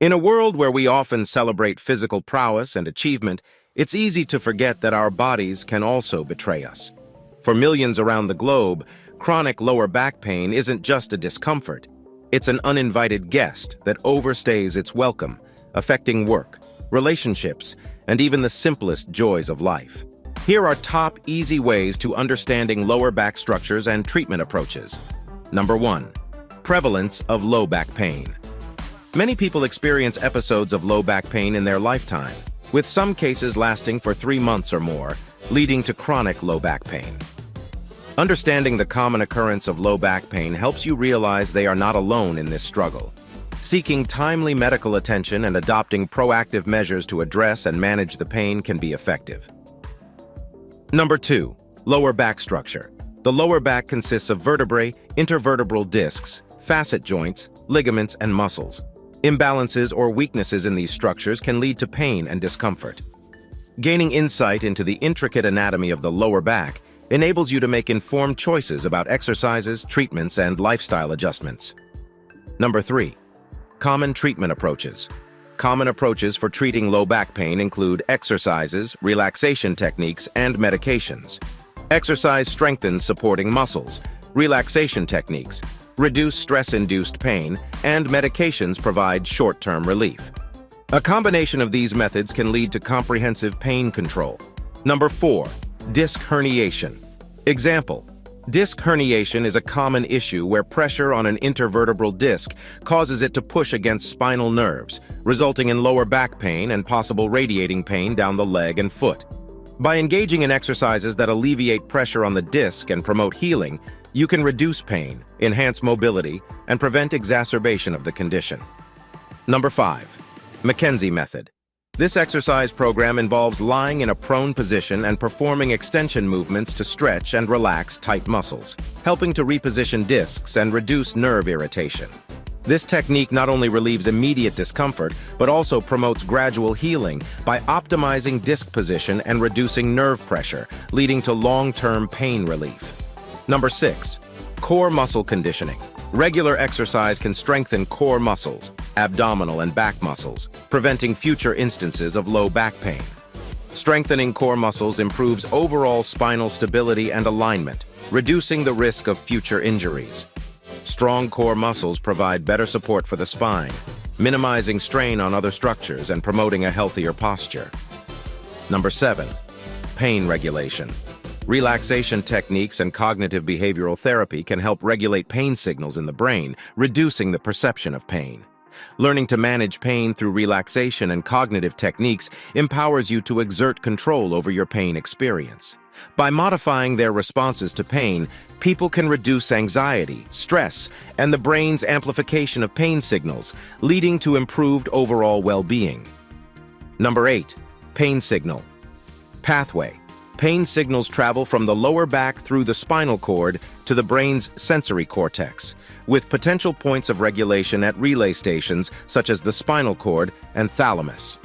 In a world where we often celebrate physical prowess and achievement, it's easy to forget that our bodies can also betray us. For millions around the globe, chronic lower back pain isn't just a discomfort. It's an uninvited guest that overstays its welcome, affecting work, relationships, and even the simplest joys of life. Here are top easy ways to understanding lower back structures and treatment approaches. Number 1. Prevalence of low back pain. Many people experience episodes of low back pain in their lifetime, with some cases lasting for 3 months or more, leading to chronic low back pain. Understanding the common occurrence of low back pain helps you realize they are not alone in this struggle. Seeking timely medical attention and adopting proactive measures to address and manage the pain can be effective. Number 2. Lower back structure. The lower back consists of vertebrae, intervertebral discs, facet joints, ligaments, and muscles. Imbalances or weaknesses in these structures can lead to pain and discomfort. Gaining insight into the intricate anatomy of the lower back enables you to make informed choices about exercises, treatments, and lifestyle adjustments. Number 3. Common treatment approaches. Common approaches for treating low back pain include exercises, relaxation techniques, and medications. Exercise strengthens supporting muscles. Relaxation techniques reduce stress-induced pain, and medications provide short-term relief. A combination of these methods can lead to comprehensive pain control. Number 4. Disc herniation. Example: disc herniation is a common issue where pressure on an intervertebral disc causes it to push against spinal nerves, resulting in lower back pain and possible radiating pain down the leg and foot. By engaging in exercises that alleviate pressure on the disc and promote healing, you can reduce pain, enhance mobility, and prevent exacerbation of the condition. Number 5. McKenzie method. This exercise program involves lying in a prone position and performing extension movements to stretch and relax tight muscles, helping to reposition discs and reduce nerve irritation. This technique not only relieves immediate discomfort, but also promotes gradual healing by optimizing disc position and reducing nerve pressure, leading to long-term pain relief. Number 6. Core muscle conditioning. Regular exercise can strengthen core muscles, abdominal and back muscles, preventing future instances of low back pain. Strengthening core muscles improves overall spinal stability and alignment, reducing the risk of future injuries. Strong core muscles provide better support for the spine, minimizing strain on other structures and promoting a healthier posture. Number 7. Pain regulation. Relaxation techniques and cognitive behavioral therapy can help regulate pain signals in the brain, reducing the perception of pain. Learning to manage pain through relaxation and cognitive techniques empowers you to exert control over your pain experience. By modifying their responses to pain, people can reduce anxiety, stress, and the brain's amplification of pain signals, leading to improved overall well-being. Number 8. Pain signal. Pathway. Pain signals travel from the lower back through the spinal cord to the brain's sensory cortex, with potential points of regulation at relay stations such as the spinal cord and thalamus.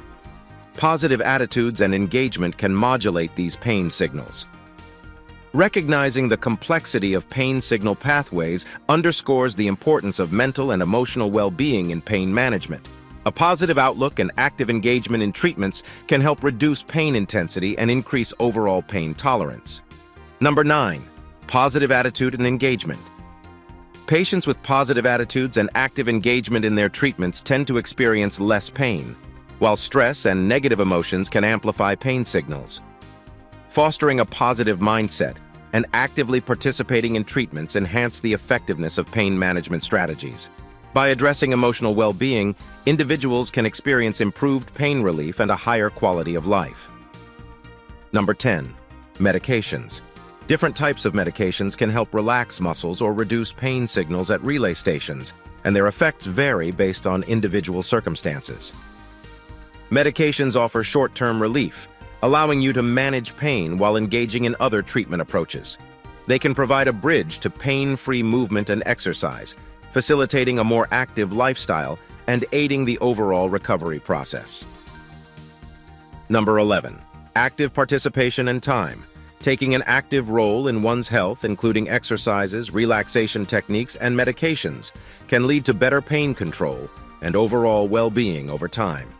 Positive attitudes and engagement can modulate these pain signals. Recognizing the complexity of pain signal pathways underscores the importance of mental and emotional well-being in pain management. A positive outlook and active engagement in treatments can help reduce pain intensity and increase overall pain tolerance. Number 9. Positive attitude and engagement. Patients with positive attitudes and active engagement in their treatments tend to experience less pain, while stress and negative emotions can amplify pain signals. Fostering a positive mindset and actively participating in treatments enhance the effectiveness of pain management strategies. By addressing emotional well-being, individuals can experience improved pain relief and a higher quality of life. Number 10. Medications. Different types of medications can help relax muscles or reduce pain signals at relay stations, and their effects vary based on individual circumstances. Medications offer short-term relief, allowing you to manage pain while engaging in other treatment approaches. They can provide a bridge to pain-free movement and exercise, facilitating a more active lifestyle and aiding the overall recovery process. Number 11. Active participation and time. Taking an active role in one's health, including exercises, relaxation techniques, and medications, can lead to better pain control, and overall well-being over time.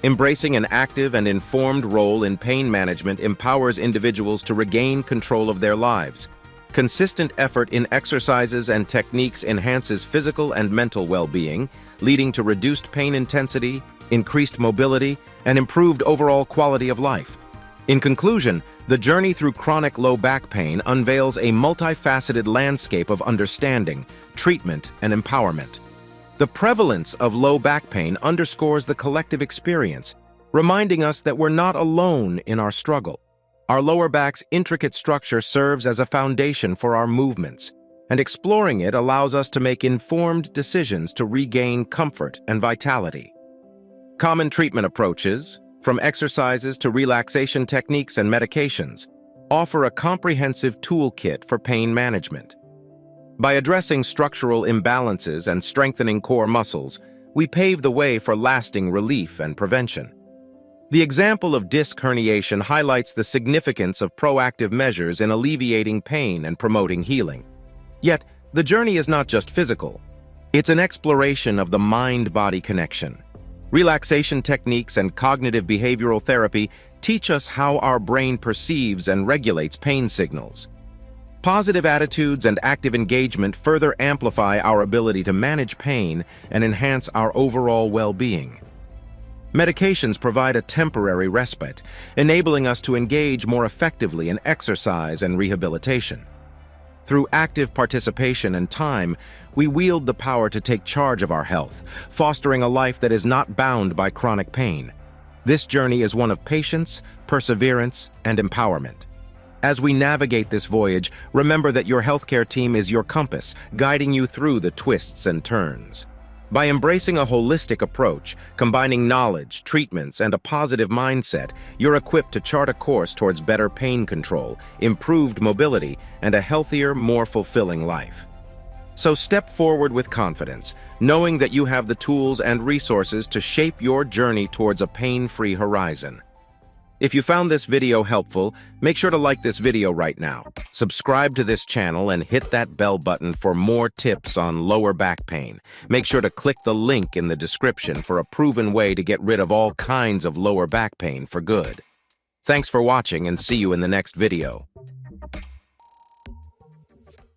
Embracing an active and informed role in pain management empowers individuals to regain control of their lives. Consistent effort in exercises and techniques enhances physical and mental well-being, leading to reduced pain intensity, increased mobility, and improved overall quality of life. In conclusion, the journey through chronic low back pain unveils a multifaceted landscape of understanding, treatment, and empowerment. The prevalence of low back pain underscores the collective experience, reminding us that we're not alone in our struggle. Our lower back's intricate structure serves as a foundation for our movements, and exploring it allows us to make informed decisions to regain comfort and vitality. Common treatment approaches, from exercises to relaxation techniques and medications, offer a comprehensive toolkit for pain management. By addressing structural imbalances and strengthening core muscles, we pave the way for lasting relief and prevention. The example of disc herniation highlights the significance of proactive measures in alleviating pain and promoting healing. Yet, the journey is not just physical. It's an exploration of the mind-body connection. Relaxation techniques and cognitive behavioral therapy teach us how our brain perceives and regulates pain signals. Positive attitudes and active engagement further amplify our ability to manage pain and enhance our overall well-being. Medications provide a temporary respite, enabling us to engage more effectively in exercise and rehabilitation. Through active participation and time, we wield the power to take charge of our health, fostering a life that is not bound by chronic pain. This journey is one of patience, perseverance, and empowerment. As we navigate this voyage, remember that your healthcare team is your compass, guiding you through the twists and turns. By embracing a holistic approach, combining knowledge, treatments, and a positive mindset, you're equipped to chart a course towards better pain control, improved mobility, and a healthier, more fulfilling life. So step forward with confidence, knowing that you have the tools and resources to shape your journey towards a pain-free horizon. If you found this video helpful, make sure to like this video right now. Subscribe to this channel and hit that bell button for more tips on lower back pain. Make sure to click the link in the description for a proven way to get rid of all kinds of lower back pain for good. Thanks for watching and see you in the next video.